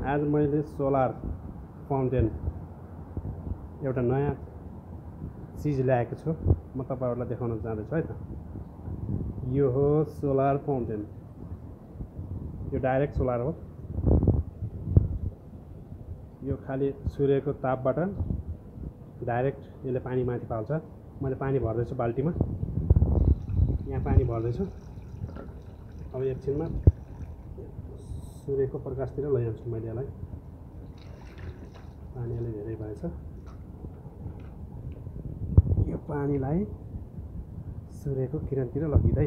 आज मैले solar fountain एउटा नयाँ चीज ल्याएको छु। म तपाईहरुलाई देखाउन चाहन्छु है त। यो हो सोलर फाउन्टेन। यो डाइरेक्ट सोलर हो। यो खाली सूर्यको तापबाट डाइरेक्ट यसले पानी माथि फाल्छ। मैले पानी भर्दैछु बाल्टीमा। यहाँ पानी भर्दैछु। अब एकछिनमा सूर्यको प्रकाशतिर लैजान्छु मैले यसलाई। पानी अलि धेरै भएछ। यो पानीलाई सूर्यको किरणतिर लगिँदै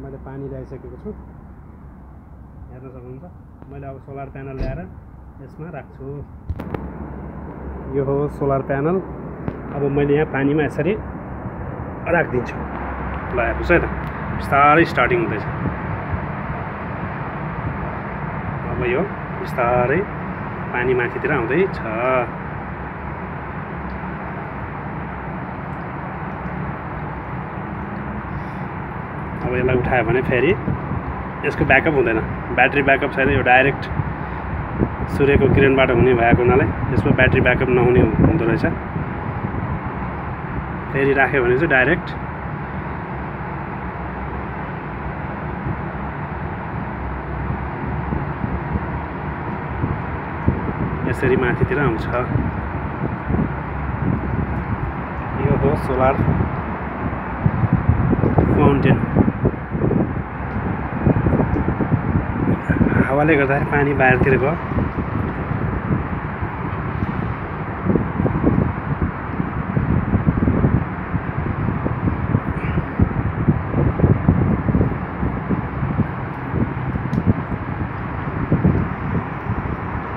मैले पानी ल्याइसकेको छु। हेर्न सक्नुहुन्छ। मैले अब सोलर प्यानल ल्याएर यसमा राख्छु। यो हो सोलर प्यानल। अब मैले यहाँ पानीमा यसरी राखिदिन्छु। ल हेर्नुस् है त, बिस्तारै स्टार्टिङ हुँदैछ। अब यो बिस्तारै पानी माथितिर आउँदैछ। अब यसलाई उठायो भने फेरि यसको ब्याकअप हुँदैन। ब्याट्री ब्याकअप छैन। यो डाइरेक्ट सूर्यको किरणबाट हुने भएको हुनाले यसमा ब्याट्री ब्याकअप नहुने हुँदो रहेछ। फेरि राख्यो भने चाहिँ डाइरेक्ट यसरी माथितिर आउँछ। यो हो सोलर फाउन्टेन। हावाले गर्दाखेरि पानी बाहिरतिर गयो।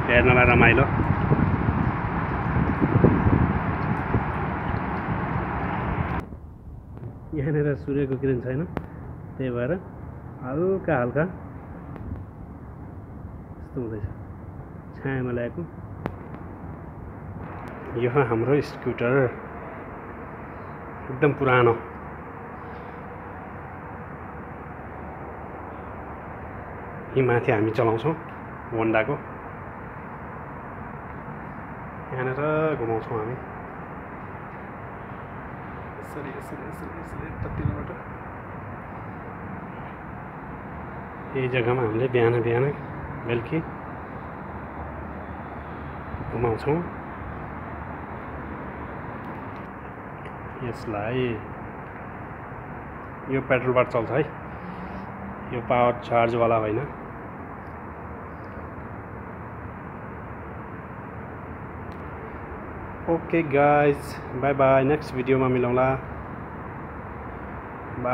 हेर्नलाई रमाइलो। यहाँनिर सूर्यको किरण छैन, त्यही भएर हल्का हल्का यस्तो हुँदैछ। छायामा ल्याएको यो हाम्रो स्कुटर एकदम पुरानो। यी माथि हामी चलाउँछौँ होन्डाको। यहाँनिर घुमाउँछौँ हामी यसरी यसरी यसरी यसरी यतातिरबाट। यही जग्गामा हामीले बिहान बिहान बेलुकी घुमाउँछौँ यसलाई। यो पेट्रोलबाट चल्छ है, यो पावर चार्जवाला होइन। Okay guys, by by. Next भिडियोमा मिलौँला।